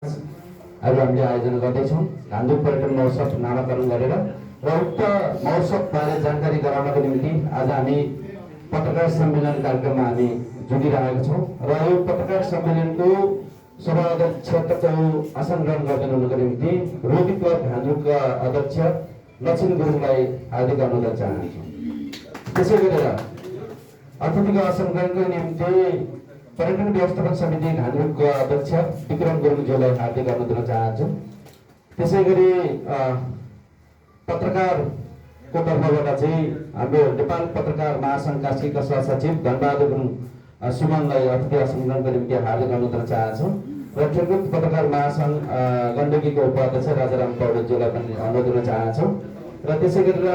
आज हामीले आयोजना गर्दैछौँ घान्द्रुक पर्यटन महोत्सव नामाकरण गरेर र उक्त महोत्सवबारे जानकारी गराउनको निम्ति आज हामी पत्रकार सम्मेलन कार्यक्रममा हामी जुटिरहेका छौँ र यो पत्रकार सम्मेलनको सभाध्यक्षको आसन ग्रहण गर्दै हुनुको निम्ति रोटी क्लब घान्द्रुकका अध्यक्ष लक्ष्मी गुरुङलाई हार्दिक अनुरोध चाहन्छु। त्यसै गरेर अतिथिको आसन ग्रहणको निम्ति पर्यटन व्यवस्थापन समिति घान्द्रुकका अध्यक्ष विक्रम गुरुङज्यूलाई हार्दिक अनुरोध गर्न चाहन्छु। त्यसै गरी पत्रकारको तर्फबाट चाहिँ हाम्रो नेपाल पत्रकार महासङ्घ कास्कीका सहसचिव धनबहादुर गुरुङ सुमनलाई अतिथि आसन ग्रहणको निम्ति हार्दिक अनुरोध गर्न चाहन्छु र खेलकुद पत्रकार महासङ्घ गण्डकीको उपाध्यक्ष राजाराम पौडेलज्यूलाई पनि अनुरोध गर्न चाहन्छु र त्यसै गरेर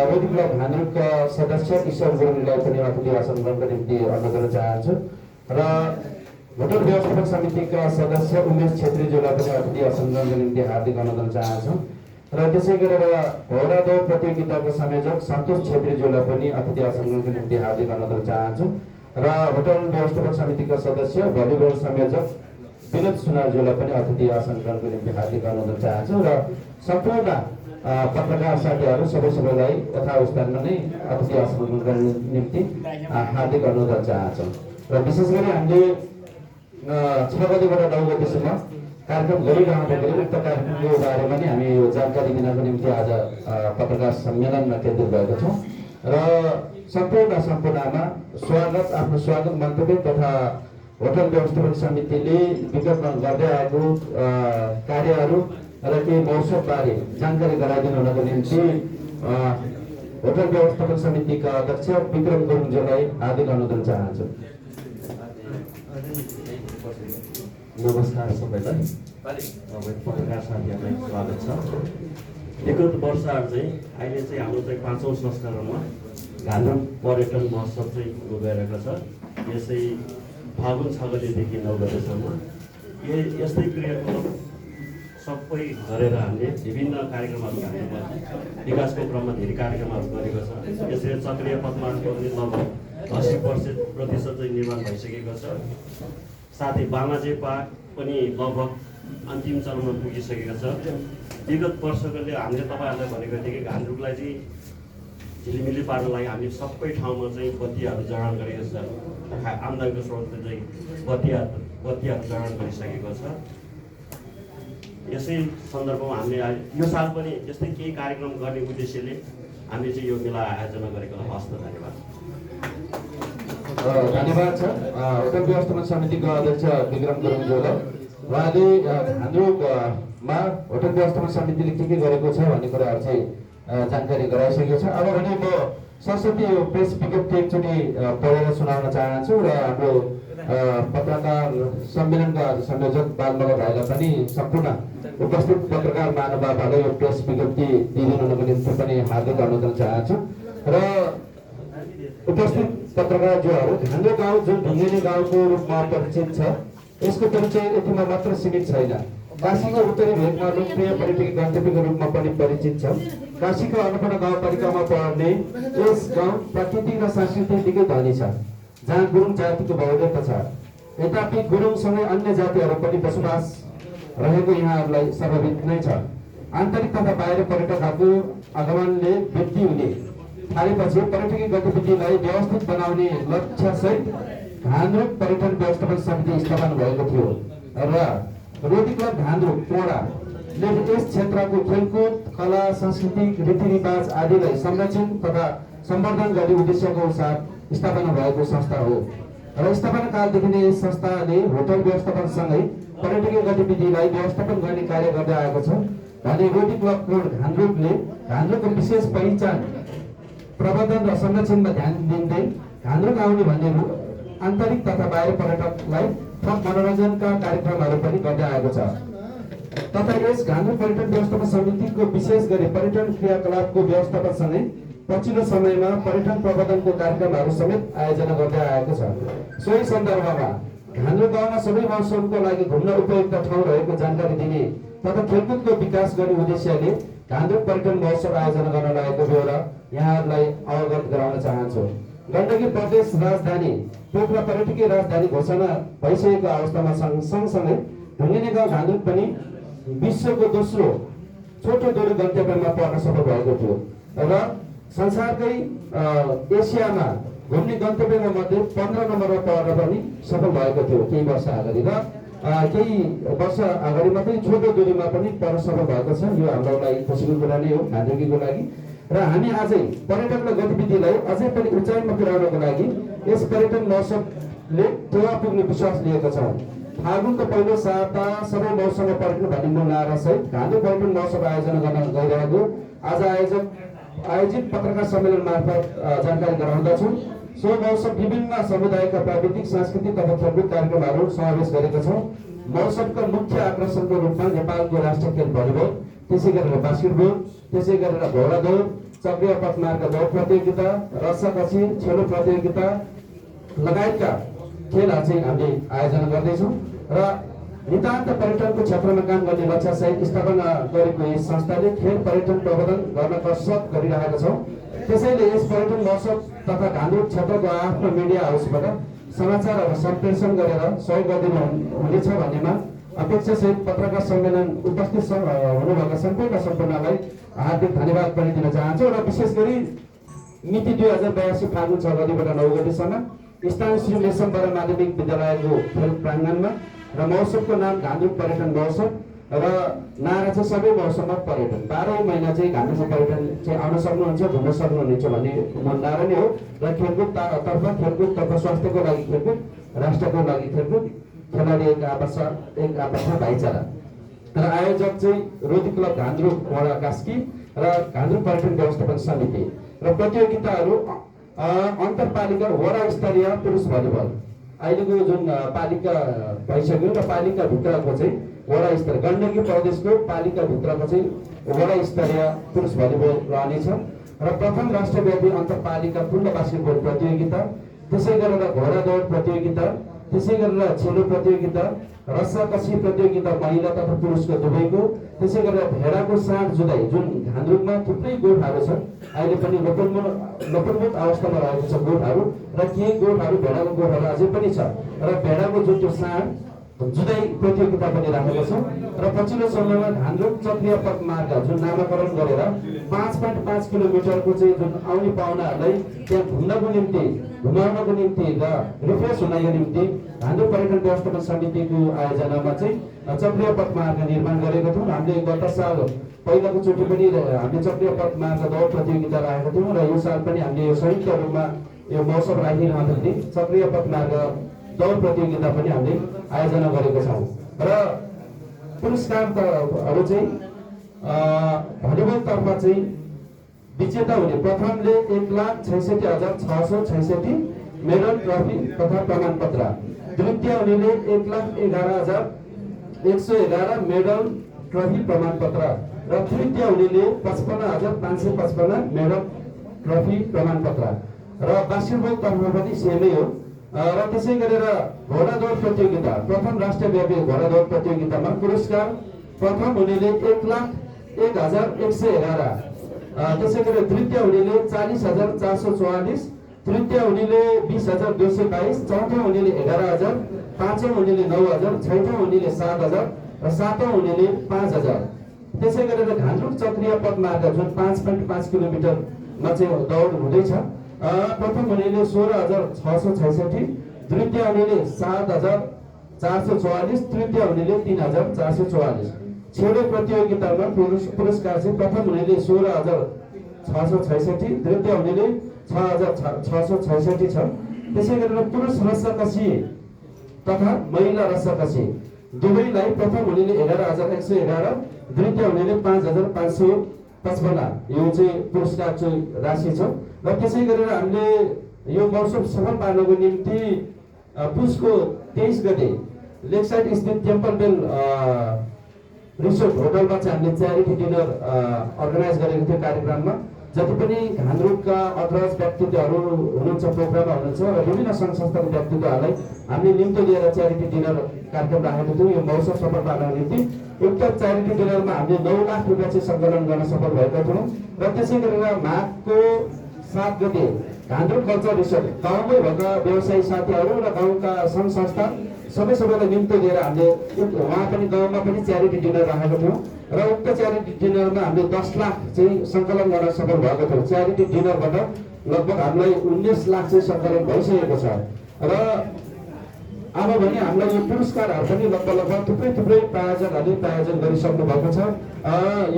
रोटी क्लब घान्द्रुकका सदस्य ईश्वर गुरुङलाई पनि अतिथि आसन ग्रहणको निम्ति अनुरोध गर्न चाहन्छु र होटल व्यवस्थापन समितिका सदस्य उमेश छेत्रीज्यूलाई पनि अतिथि आसन ग्रहणको निम्ति हार्दिक अनुरोध गर्न चाहन्छु र त्यसै गरेर घोडा दौड प्रतियोगिताको संयोजक सन्तोष छेत्रीज्यूलाई पनि अतिथि आसन ग्रहणको निम्ति हार्दिक अनुरोध गर्न चाहन्छु र होटल व्यवस्थापन समितिका सदस्य भलिबल संयोजक विनोद सुनारज्यूलाई पनि अतिथि आसन ग्रहणको निम्ति हार्दिक अनुरोध गर्न चाहन्छु र सम्पूर्ण पत्रकार साथीहरू सबैलाई यथावस्थानमा नै अतिथि आसन ग्रहण गर्ने निम्ति हार्दिक अनुरोध गर्न चाहन्छौँ र विशेष गरी हामीले 6 बजेबाट 9 बजेसम्म कार्यक्रम गरिरहँदाखेरि उक्त कार्यक्रमको बारेमा नि हामी यो जानकारी दिनको निम्ति आज पत्रकार सम्मेलनमा केन्द्रित भएका छौँ र सम्पूर्णमा आफ्नो स्वागत मन्तव्य तथा होटल व्यवस्थापन समितिले विगतमा गर्दै आएको कार्यहरू र केही महोत्सवबारे जानकारी गराइदिनु हुनको निम्ति होटल व्यवस्थापन समितिका अध्यक्ष विक्रम गुरुङज्यूलाई हार्दिक अनुरोध गर्न चाहन्छु। नमस्कार सबैलाई, पत्रकार साथीहरूलाई स्वागत छ। विगत वर्षहरू चाहिँ अहिले चाहिँ हाम्रो चाहिँ 5औं संस्करणमा घान्द्रुक पर्यटन महोत्सव चाहिँ गइरहेको छ। यसै फागुन 6 गतेदेखि 9 गतेसम्म यस्तै क्रियाकलाप सबै गरेर हामीले विभिन्न कार्यक्रमहरू घान्द्रुकमा विकासको क्रममा धेरै कार्यक्रमहरू गरेको छ। यसरी चक्रिय पथमा लगभग 80% चाहिँ निर्माण भइसकेको छ। साथै बामाजे पार्क पनि लगभग अन्तिम चरणमा पुगिसकेको छ। विगत वर्षकोले हामीले तपाईँहरूलाई भनेको थियौँ कि घान्द्रुकलाई चाहिँ झिलिमिली पार्नलाई हामीले सबै ठाउँमा चाहिँ बत्तीहरू जडान गरेको छ। आम्दानीको स्रोत चाहिँ बत्तीहरू जडान गरिसकेको छ। यसै सन्दर्भमा हामीले यो साल पनि यस्तै केही कार्यक्रम गर्ने उद्देश्यले हामीले चाहिँ यो मेला आयोजना गरेको हस्त धन्यवाद। धन्यवाद छ होटल व्यवस्थापन समितिको अध्यक्ष विक्रम गुरुङज्यूलाई। उहाँले घान्द्रुकमा होटल व्यवस्थापन समितिले के गरेको छ भन्ने कुराहरू चाहिँ जानकारी गराइसकेको छ। अब भने म सरस्वती प्रेस विज्ञप्ति एकचोटि पढेर सुनाउन चाहन्छु र हाम्रो पत्रकार सम्मेलनका संयोजक बालमगा भाइलाई पनि सम्पूर्ण उपस्थित पत्रकार महानुभावहरूलाई यो प्रेस विज्ञप्ति दिइदिनुको निम्ति पनि हार्दिक अनुरोध गर्न चाहन्छु र उपस्थित पत्रकारज्यूहरू घान्द्रुक गाउँ जुन ढुङ्गेनी गाउँको रूपमा परिचित छ, यसको परिचय यतिमा मात्र सीमित छैन। काशीको उत्तरी भेगमा लोकप्रिय पर्यटकीय गन्तव्यको रूपमा पनि परिचित छ। काशीको अन्नपूर्ण गाउँपालिकामा पर्ने यस गाउँ प्राकृतिक र सांस्कृतिक निकै धनी छ, जहाँ गुरुङ जातिको बहुलता छ। यद्यपि गुरुङसँगै अन्य जातिहरू पनि बसोबास रहेको यहाँहरूलाई सर्वविदित नै छ। आन्तरिक तथा बाहिर पर्यटकहरूको आगमनले वृद्धि हुने थालेपछि पर्यटकीय गतिविधिलाई व्यवस्थित बनाउने लक्ष्यसहित घान्द्रुक पर्यटन व्यवस्थापन समिति स्थापना भएको थियो र रोटी क्लब घान्द्रुक पोडाले यस क्षेत्रको खेलकुद, कला, सांस्कृतिक रीतिरिवाज आदिलाई संरक्षण तथा सम्वर्धन गर्ने उद्देश्यको साथ स्थापना भएको संस्था हो र स्थापना कालदेखि नै यस संस्थाले होटल व्यवस्थापनसँगै पर्यटकीय गतिविधिलाई व्यवस्थापन गर्ने कार्य गर्दै आएको छ भने रोटी क्लब घान्द्रुकले घान्द्रुकको विशेष पहिचान प्रबन्धन र संरक्षणमा ध्यान दिँदै घान्द्रुक आउने भन्ने आन्तरिक तथा बाहिर पर्यटकलाई थप मनोरञ्जनका कार्यक्रमहरू पनि गर्दै आएको छ तथा यस घान्द्रुक पर्यटन व्यवस्थापन समितिको विशेष गरी पर्यटन क्रियाकलापको व्यवस्थापनसँगै पछिल्लो समयमा पर्यटन प्रबन्धनको कार्यक्रमहरू समेत आयोजना गर्दै आएको छ। सोही सन्दर्भमा घान्द्रुक गाउँमा सबै मौसमको लागि घुम्न उपयुक्त ठाउँ रहेको जानकारी दिने तथा खेलकुदको विकास गर्ने उद्देश्यले घान्द्रुक पर्यटन महोत्सव आयोजना गर्न लागेको बेहोरा यहाँहरूलाई अवगत गराउन चाहन्छु। गण्डकी प्रदेश राजधानी पोखरा पर्यटकीय राजधानी घोषणा भइसकेको अवस्थामा सँगसँगै ढुङ्गेनी गाउँ घान्द्रुक पनि विश्वको दोस्रो छोटो दूरी गन्तव्यमा पर्न सफल भएको थियो र संसारकै एसियामा घुम्ने गन्तव्यमा मध्ये 15 नम्बरमा पर्न पनि सफल भएको थियो केही वर्ष अगाडि र केही वर्ष अगाडि मात्रै छोटो दूरीमा पनि पर्न सफल भएको छ। यो हाम्रो लागि खुसीको कुरा नै हो घान्द्रुकीको लागि र हामी आजै पर्यटक र गतिविधिलाई अझै पनि उचाइमा पुर्याउनको लागि यस पर्यटन महोत्सवले टेवा पुग्ने विश्वास लिएको छ। फागुनको पहिलो साता सबै मौसममा पर्यटन भन्ने मूल नारा सहित घान्द्रुक पर्यटन महोत्सव आयोजना गर्न गइरहेको आज आयोजित पत्रकार सम्मेलन मार्फत जानकारी गराउँदछु। सो महोत्सव विभिन्न समुदायका प्राविधिक सांस्कृतिक तथा खेलकुद कार्यक्रमहरू समावेश गरेको छ। महोत्सवका मुख्य आकर्षणको रूपमा नेपालको राष्ट्रिय खेल भलिबल, त्यसै गरेर बास्केटबल, त्यसै गरेर घोडा दौड, चक्रीय पथमार्ग दौड प्रतियोगिता, रस्साकसी, छेलो प्रतियोगिता लगायतका खेलहरू चाहिँ हामीले आयोजना गर्दैछौँ र नितान्त पर्यटनको क्षेत्रमा काम गर्ने लक्ष्यसहित स्थापना गरेको यस संस्थाले खेल पर्यटन प्रबन्धन गर्न कसरत गरिरहेका छौँ। त्यसैले यस पर्यटन महोत्सव तथा घान्द्रुक क्षेत्रको आफ्नो मिडिया हाउसबाट समाचारहरू सम्प्रेषण गरेर सहयोग गरिदिनु हुनेछ भन्नेमा अपेक्षासहित पत्रकार सम्मेलन उपस्थित हुनुभएका सम्पूर्णलाई हार्दिक धन्यवाद पनि दिन चाहन्छु र विशेष गरी मिति 2082 फागुन 6 गतिबाट 9 गतिसम्म स्थानीय श्री मेसम्बर माध्यमिक विद्यालयको खेल प्राङ्गणमा र महोत्सवको नाम घान्द्रुक पर्यटन महोत्सव र नारा चाहिँ सबै मौसममा पर्यटन 12 महिना चाहिँ घान्द्रुकमा पर्यटन चाहिँ आउन सक्नुहुन्छ घुम्न सक्नुहुनेछ भन्ने मूल नारा नै हो र खेलकुद तर्फ स्वास्थ्यको लागि खेलकुद, राष्ट्रको लागि खेलकुद, खेलाडी एक आपसमा भाइचारा र आयोजक चाहिँ रोटी क्लब घान्द्रुक वडा कास्की र घान्द्रुक पर्यटन व्यवस्थापन समिति र प्रतियोगिताहरू अन्तरपालिका वडा स्तरीय पुरुष भलिबल अहिलेको जुन पालिका भइसक्यो र पालिका भित्रको चाहिँ वडा स्तरीय गण्डकी प्रदेशको पालिका भित्रको चाहिँ वडा स्तरीय पुरुष भलिबल रहनेछ र प्रथम राष्ट्रव्यापी अन्तरपालिका पूर्ण बास्केटबल प्रतियोगिता, त्यसै गरेर घोडा दौड प्रतियोगिता, त्यसै गरेर छेलो प्रतियोगिता, रस्साकसी प्रतियोगिता महिला तथा पुरुषको दुवैको, त्यसै गरेर भेडाको साँड जुधाइ जुन घान्द्रुकमा थुप्रै गोठहरू छ अहिले पनि लोपोन्मुख अवस्थामा रहेको छ गोठहरू र केही गोठहरू भेडाको गोठहरू अझै पनि छ र भेडाको जुन त्यो साँड जुधाइ प्रतियोगिता पनि राखेको छ र पछिल्लो समयमा घान्द्रुक चक्रीय पथ मार्ग जुन नामाकरण गरेर 5.5 किलोमिटरको चाहिँ जुन आउने पाहुनाहरूलाई त्यहाँ घुम्नको निम्ति घुमाउनको निम्ति र रिफ्रेस हुनको निम्ति घान्द्रुक पर्यटन व्यवस्थापन समितिको आयोजनामा चाहिँ चक्रीय पथ मार्ग निर्माण गरेको थियौँ। हामीले गत साल पहिलाको चोटि पनि हामीले चक्रीय पथ मार्ग दौड प्रतियोगिता राखेका थियौँ र यो साल पनि हामीले संयुक्त रूपमा यो महोत्सव राखिरहँदाखेरि चक्रीय पथ मार्ग दौड प्रतियोगिता पनि हामीले आयोजना गरेको छौँ र पुरस्कारहरू चाहिँ भलिबलतर्फ चाहिँ विजेता हुने प्रथमले 1,66,666 मेडल, ट्रफी तथा प्रमाणपत्र, द्वितीय हुनेले 1,11,111 मेडल, ट्रफी, प्रमाणपत्र र तृतीय हुनेले 55,555 मेडल, ट्रफी, प्रमाणपत्र र बास्केटबल तर्फ पनि सेमै हो र त्यसै गरेर घोडा दौड प्रतियोगिता प्रथम राष्ट्रव्यापी घोडा दौड प्रतियोगितामा पुरस्कार प्रथम हुनेले 1,01,111, त्यसै गरेर तृतीय हुनेले 40,444, तृतीय हुनेले 20,222, चौथो हुनेले 11,000, पाँचौं हुनेले 9,000, छैठौं हुनेले 7,000 र सातौं हुनेले 5,000। त्यसै गरेर घान्द्रुक चक्रीय पथ मार्ग जुन 5.5 किलोमिटरमा चाहिँ दौड हुँदैछ प्रथम हुनेले 16,666, द्वितीय हुनेले 7,444, तृतीय हुनेले 3,444। छेलो प्रतियोगितामा पुरस्कार चाहिँ प्रथम हुनेले 16,666, द्वितीय हुनेले 6,666 छ। त्यसै गरेर पुरुष रस्साकसी तथा महिला रस्साकसी दुवैलाई प्रथम हुनेले 11,111, द्वितीय हुनेले 5,555 यो चाहिँ पुरस्कार चाहिँ राशि छ र त्यसै गरेर हामीले यो महोत्सव सफल पार्नको निम्ति पुसको 23 गते लेकसाइड स्थित टेम्पल बेल रिसोर्ट होटलमा चाहिँ हामीले च्यारिटी डिनर अर्गनाइज गरेको थियो। कार्यक्रममा जति पनि घान्द्रुकका अग्रज व्यक्तित्वहरू हुनुहुन्छ प्रोग्राममा हुनुहुन्छ र विभिन्न सङ्घ संस्थाको व्यक्तित्वहरूलाई हामीले निम्तो लिएर च्यारिटी डिनर कार्यक्रम राखेको थियौँ। यो महोत्सव सफल पार्नको निम्ति उक्त च्यारिटी डिनरमा हामीले 9 लाख रुपियाँ चाहिँ सङ्कलन गर्न सफल भएका थियौँ र त्यसै गरेर माघको 7 गते घान्द्रुक कल्चर रिसोर्ट गाउँमै भएका व्यवसायी साथीहरू र गाउँका सङ्घ संस्था सबैलाई निम्तो दिएर हामीले उहाँ पनि गाउँमा पनि च्यारिटी डिनर राखेको थियौँ र उक्त च्यारिटी डिनरमा हामीले 10 लाख चाहिँ सङ्कलन गर्न सफल भएको थियो। च्यारिटी डिनरबाट लगभग हामीलाई 19 लाख चाहिँ सङ्कलन भइसकेको छ र अब भने हामीलाई यो पुरस्कारहरू पनि लगभग थुप्रै प्रायोजकहरूले प्रायोजन गरिसक्नु भएको छ।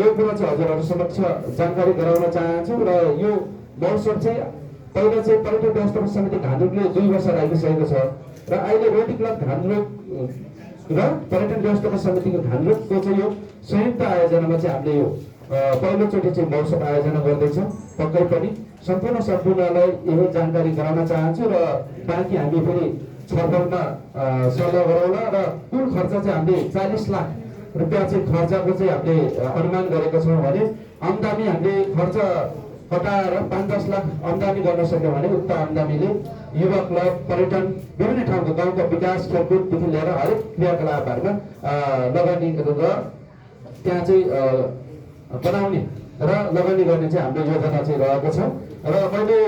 यो कुरा चाहिँ हजुरहरू समक्ष जानकारी गराउन चाहन्छु र यो महोत्सव चाहिँ पहिला चाहिँ पर्यटन व्यवस्थापन समिति घान्द्रुकले 2 वर्ष राखिसकेको छ र अहिले रोटरी क्लब घान्द्रुक र पर्यटन व्यवस्थापन समितिको घान्द्रुकको चाहिँ यो संयुक्त आयोजनामा चाहिँ हामीले यो पहिलोचोटि चाहिँ महोत्सव आयोजना गर्दैछौँ। पक्कै पनि सम्पूर्णलाई यही जानकारी गराउन चाहन्छु र बाँकी हामी फेरि छलफलमा सल्लाह गरौँला र कुल खर्च चाहिँ हामीले 40 लाख रुपियाँ चाहिँ खर्चको चाहिँ हामीले अनुमान गरेको छौँ भने आम्दानी हामीले खर्च हटाएर 5-10 लाख आम्दानी गर्न सक्यौँ भने उक्त आम्दानीले युवा क्लब पर्यटन विभिन्न ठाउँको गाउँको विकास खेलकुददेखि लिएर हरेक क्रियाकलापहरूमा लगानी र त्यहाँ चाहिँ बनाउने र लगानी गर्ने चाहिँ हाम्रो योजना चाहिँ रहेको छ र मैले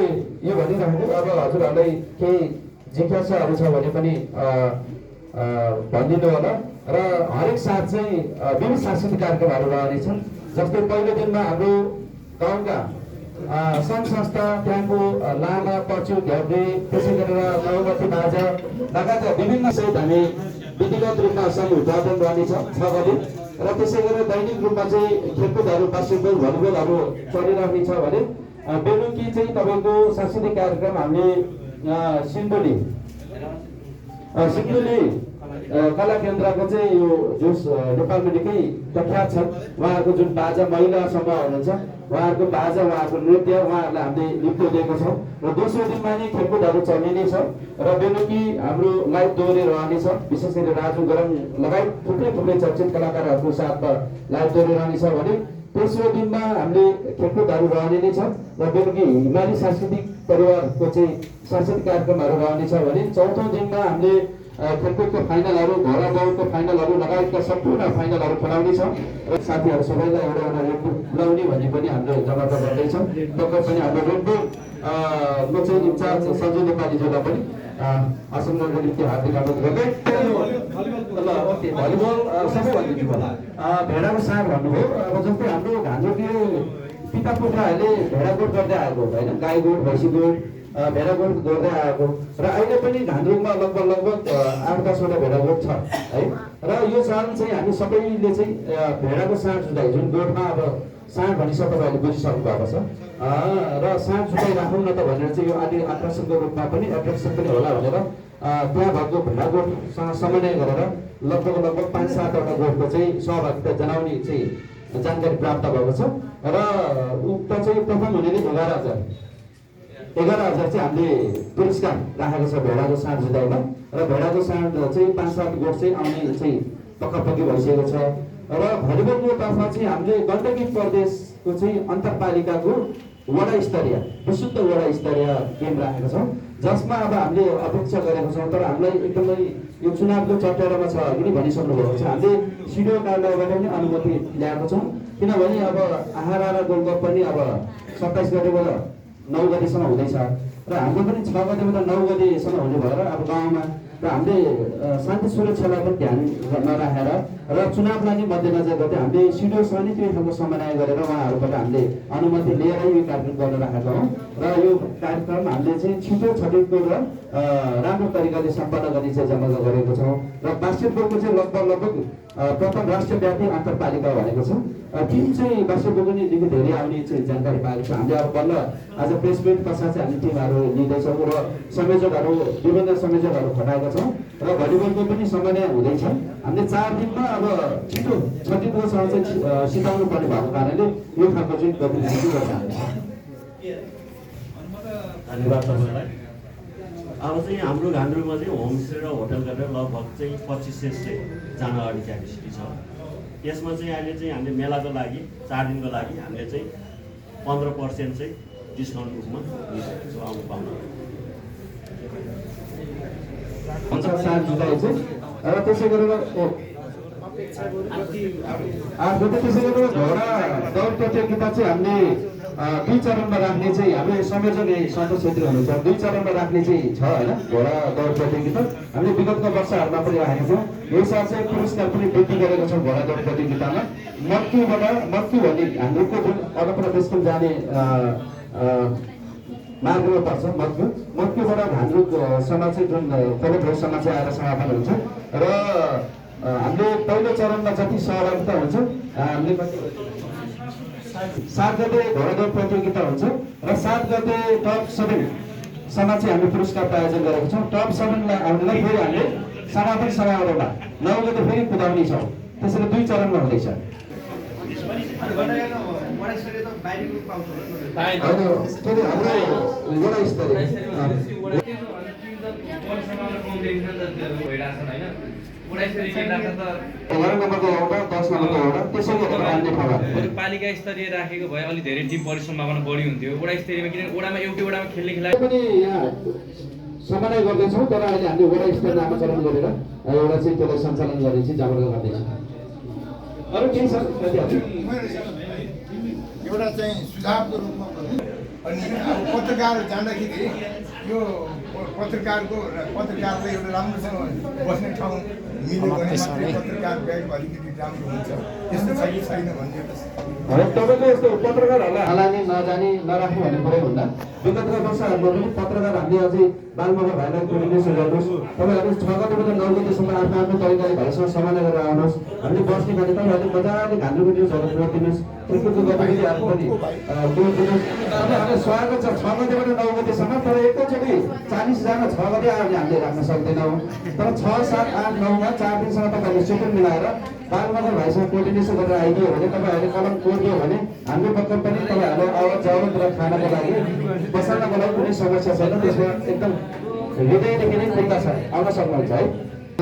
यो भनिराखेको अब हजुरहरूलाई केही जिज्ञासाहरू छ भने पनि भनिदिनु होला र हरेक साथ चाहिँ विभिन्न सांस्कृतिक कार्यक्रमहरू रहनेछन्। जस्तै पहिलो दिनमा हाम्रो गाउँका सङ्घ संस्था त्यहाँको लामा पचु घ्याउरे त्यसै गरेर नौमती बाजा लगायत विभिन्न सहित हामी विधिगत रूपमा सङ्घ उद्घाटन रहनेछ 6 गते र त्यसै गरेर दैनिक रूपमा चाहिँ खेलकुदहरू बास्केटबल भलिबलहरू चलिरहनेछ भने बेलुकी चाहिँ तपाईँको सांस्कृतिक कार्यक्रम हामीले सिन्धुली कला केन्द्रको चाहिँ यो जुन नेपालमा निकै प्रख्यात छ उहाँहरूको जुन बाजा महिला समूह हुनुहुन्छ उहाँहरूको बाजा उहाँहरूको नृत्य उहाँहरूलाई हामीले लिप्तो दिएको छौँ र दोस्रो दिनमा नै खेलकुदहरू चल्ने नै छ र बेलुकी हाम्रो लाइभ दोहोरी रहनेछ। विशेष गरी राजु गरम लगायत थुप्रै चर्चित कलाकारहरूको साथमा लाइभ दोहोरी रहनेछ भने तेस्रो दिनमा हामीले खेलकुदहरू रहने नै छ र बेलुकी हिमाली सांस्कृतिक परिवारको चाहिँ सांस्कृतिक कार्यक्रमहरू रहनेछ भने चौथो दिनमा हामीले खेलकुदको फाइनलहरू घोडा दौडको फाइनलहरू लगायतका सम्पूर्ण फाइनलहरू खेलाउने छ र साथीहरू सबैलाई एउटा रेडबुल बुझाउने भन्ने पनि हाम्रो जवाब गर्दैछौँ। पक्कै पनि हाम्रो रेडबुलको चाहिँ इन्चार्ज सञ्जु नेपालीज्यूलाई पनि आसनमा निम्ति हार्दिक अनुरोध गर्दै भलिबल सबै भनिदिनु होला। भेडाको साग भन्नुभयो। अब जस्तै हाम्रो घान्द्रुकले पिता पुर्खाहरूले भेडागोठ गर्दै आएको होइन, गाई गोठ भैँसी गोठ भेडागोठ गर्दै आएको र अहिले पनि घान्द्रुकमा लगभग 8-10वटा भेडागोठ छ है। र यो चाड चाहिँ हामी सबैले चाहिँ भेडाको साँड जुटाइ जुन गोठमा अब साँड भनिसक्दा तपाईँहरूले बुझिसक्नु भएको छ र साँड जुटाइ राखौँ न त भनेर चाहिँ यो आदि आकर्षणको रूपमा पनि एट्र्याक्सन पनि होला भनेर त्यहाँ भएको भेडागोठसँग समन्वय गरेर लगभग 5-7वटा गोठको चाहिँ सहभागिता जनाउने चाहिँ जानकारी प्राप्त भएको छ र उक्त चाहिँ प्रथम हुनेले 11,000 चाहिँ हामीले पुरस्कार राखेको छ भेडाको साँड जुटाइमा र भेडाको साँड चाहिँ 5-7 गोठ चाहिँ आउने चाहिँ पक्की भइसकेको छ र भलिबलको तर्फमा चाहिँ हामीले गण्डकी प्रदेशको चाहिँ अन्तरपालिकाको वडा स्तरीय विशुद्ध वडा स्तरीय गेम राखेको छौँ जसमा अब हामीले अपेक्षा गरेको छौँ। तर हामीलाई एकदमै यो चुनावको चट्यारोमा छ अघि नै भनिसक्नु भएको छ। हामीले सिडिओ कार्यालयबाट पनि अनुमति ल्याएको छौँ किनभने अब आहारा र गोल्ड कप पनि अब 27 गतेबाट 9 गतेसम्म हुँदैछ र हाम्रो पनि 6 गतेबाट 9 गतेसम्म हुने भएर अब गाउँमा र हामीले शान्ति सुरक्षालाई पनि ध्यान नराखेर र चुनावलाई नै मध्यनजर गर्दै हामीले सिडिओसँग नै त्यो खालको समन्वय गरेर उहाँहरूबाट हामीले अनुमति लिएर यो कार्यक्रम गर्न राखेका हौँ र यो कार्यक्रम हामीले चाहिँ छिटो छटिटो र राम्रो तरिकाले सम्पन्न गर्ने चाहिँ जम्मा गरेको छौँ र बास्केटबलको चाहिँ लगभग प्रथम राष्ट्रव्यापी अन्तरपालिका भनेको छ। टिम चाहिँ बास्केटबलको नै निकै धेरै आउने चाहिँ जानकारी पाएको छ। हामीले अब बल्ल आज प्रेस मिट पश्चात चाहिँ हामी टिमहरू लिँदैछौँ र संयोजकहरू विभिन्न संयोजकहरू खटाएका छौँ र भलिबलको पनि समन्वय हुँदैछ। हामीले 4 दिनमा अब छिटो छटिटोसँग चाहिँ सिकाउनु पर्ने भएको कारणले यो खालको चाहिँ गतिविधि गर्न चाहन्छौँ। धन्यवाद तपाईँलाई। अब चाहिँ हाम्रो घान्द्रुकमा चाहिँ होमस्टे र होटल गरेर लगभग चाहिँ 2500 जना अगाडि क्यापेसिटी छ। यसमा चाहिँ अहिले चाहिँ हामीले मेलाको लागि 4 दिनको लागि हामीले चाहिँ 15% चाहिँ डिस्काउन्ट रूपमा दिइसकेको छौँ आउनु पाउनु हुन्छ। साथ जुटाइ चाहिँ र त्यसै गरेर त्यसै गरेर घोडा दौड प्रतियोगिता चाहिँ हामीले दुई चरणमा राख्ने चाहिँ हाम्रो संयोजक सन्तोष छेत्री हुनुहुन्छ, दुई चरणमा राख्ने चाहिँ छ होइन घोडा दौड प्रतियोगिता। हामीले विगतको वर्षहरूमा पनि राखेको छौँ। यो साल चाहिँ पुरस्कार पनि वृद्धि गरेको छौँ घोडा दौड प्रतियोगितामा। मक्की भन्ने हाम्रोको जुन अगप्रदेशको जाने मार्गमा पर्छ मक्कीबाट हाम्रोसम्म चाहिँ जुन कोलब्रेसनमा चाहिँ आएर समापन हुन्छ र हामीले पहिलो चरणमा जति सहभागिता हुन्छ हामीले 7 गते घोडा दौड प्रतियोगिता हुन्छ र 7 गते टप 7सम्म चाहिँ हामीले पुरस्कार आयोजन गरेको छौँ। टप 7मा आउनेलाई फेरि हामीले समापन समारोहमा 9 गते फेरि कुदाउने छौँ। त्यसरी 2 चरणमा हुँदैछ। पालिका स्तरीय राखेको भए अलि धेरै टिम परिसम्भावना बढी हुन्थ्यो। वडा स्तरीयमा किन वडामा एउटै वडामा खेल्ने खेला पनि यहाँ समन्वय गर्दैछौँ, तर अहिले हामीले वडा स्तरीय नामाकरण गरेर एउटा चाहिँ त्यसलाई सञ्चालन गर्ने चाहिँ जागरुक गर्दैछौँ। अरू केही छ? एउटा चाहिँ सुझावको रूपमा अनि अब पत्रकार जाँदाखेरि यो पत्रकारले एउटा राम्रोसँग बस्ने ठाउँ मिल्यो भने मात्रै पत्रकार ब्याग अलिकति राम्रो हुन्छ। त्यस्तो छ कि छैन भन्ने तपाईँले यस्तो पत्रकारहरूलाई हालानी नजाने नराख्ने भन्ने कुरै हुँदा विगतका वर्षहरूमा पनि पत्रकार हामीले अझै बालमगा भाइलाई कोर्डिनेसन गर्नुहोस्। तपाईँहरू 6 गतेबाट 9 गतेसम्म आफ्नो आफ्नो तरिकाले भाइसँग समन्वय गरेर आउनुहोस्। हामीले बस्ने गरी तपाईँहरूले मजाले घान्द्रुको न्युजहरू जोडिदिनुहोस्। क्रिकेटको गतिविधिहरू पनि जोडिदिनुहोस्। तपाईँहरूले स्वागत छ 6 गतेबाट 9 गतेसम्म। तर एकैचोटि 40 जना 6 गते आयो भने हामीले राख्न सक्दैनौँ। तर 6, 7, 8, 9मा 4 दिनसम्म तपाईँहरूले सेड्युल मिलाएर बालमगा भाइसँग कोर्डिनेसन गरेर आइदियो भने तपाईँहरूले कलम कोरिदियो भने हाम्रो पक्ष पनि तपाईँहरू आवाज जावत र खानको लागि बसाल्नको लागि कुनै समस्या छैन। त्यसमा एकदम हृदयदेखि नै खुल्ला छ, आउन सक्नुहुन्छ है।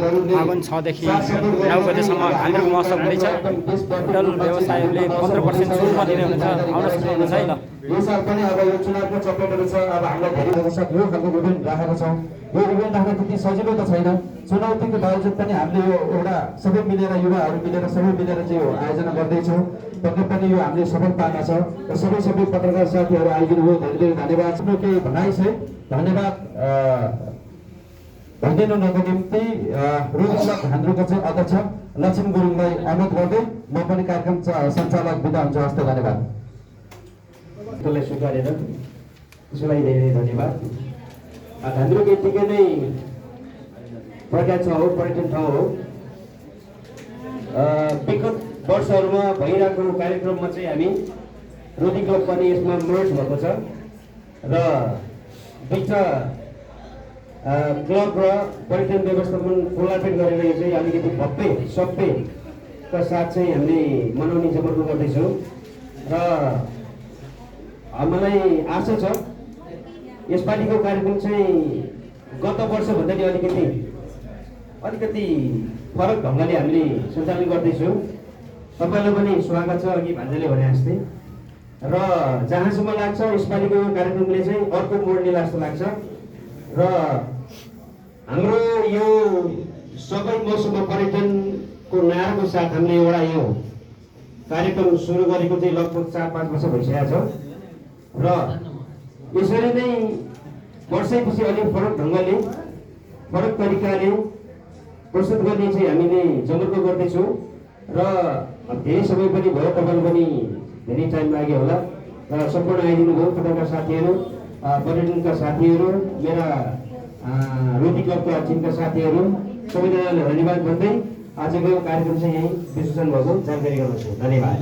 फागुन 6 देखि 9 गतेसम्म घान्द्रुक महोत्सव हुँदैछ। होटल व्यवसायहरूले 15% शुल्क दिने हुनेछ, आउन सक्नुहुन्छ है। ल यो साल पनि अब यो चुनावको चपेटहरू छ। अब हामीलाई धेरै अवसर यो खालको इभेन्ट राखेको छौँ। यो इभेन्ट राख्न त्यति सजिलो त छैन। चुनौतीको बावजुद पनि हामीले यो एउटा सबै मिलेर युवाहरू मिलेर सबै मिलेर चाहिँ यो आयोजना गर्दैछौँ। पक्कै पनि यो हामीले सफल पार्न छ र सबै पत्रकार साथीहरू आइदिनु भयो, धेरै धेरै धन्यवाद। केही भनाइ छ धन्यवाद भनिदिनुको निम्ति रोजगार घान्द्रुकको चाहिँ अध्यक्ष लक्ष्मी गुरुङलाई अनुरोध गर्दै म पनि कार्यक्रम सञ्चालक बिदा हुन्छु। हस्त धन्यवाद। त्यसलाई स्वीकारेर त्यसलाई धेरै धन्यवाद। घान्द्रुक यत्तिकै नै प्रख्यात ठाउँ हो, पर्यटन ठाउँ हो। विगत वर्षहरूमा भइरहेको कार्यक्रममा चाहिँ हामी रोटी क्लब पनि यसमा मर्ज भएको छ र दुईटा क्लब र पर्यटन व्यवस्थापन कोलाबरेट गरेर यो चाहिँ अलिकति सभ्यका साथ चाहिँ हामीले मनाउने जमर्को गर्दैछौँ र मलाई आशा छ यसपालिको कार्यक्रम चाहिँ गत वर्षभन्दा नि अलिकति फरक ढङ्गले हामीले सञ्चालन गर्दैछौँ। तपाईँलाई पनि स्वागत छ अघि भान्जाले भने जस्तै र जहाँसम्म लाग्छ यसपालिको यो कार्यक्रमले चाहिँ अर्को मोड लिला जस्तो लाग्छ र हाम्रो यो सबै मौसममा पर्यटनको नाराको साथ हामीले एउटा यो कार्यक्रम सुरु गरेको चाहिँ लगभग 4-5 वर्ष भइसकेको छ र यसरी नै वर्षैपछि अलिक फरक ढङ्गले फरक तरिकाले प्रस्तुत गर्ने चाहिँ हामीले जमर्को गर्दैछौँ र धेरै समय पनि भयो, तपाईँले पनि धेरै टाइम लाग्यो होला र सम्पूर्ण आइदिनु भयो तपाईँका साथीहरू, पर्यटनका साथीहरू, मेरा रोटी क्लबका टिमका साथीहरू सबैजनालाई धन्यवाद भन्दै आजको कार्यक्रम चाहिँ यहीँ विश्लेषण भएको जानकारी गराउँछु। धन्यवाद।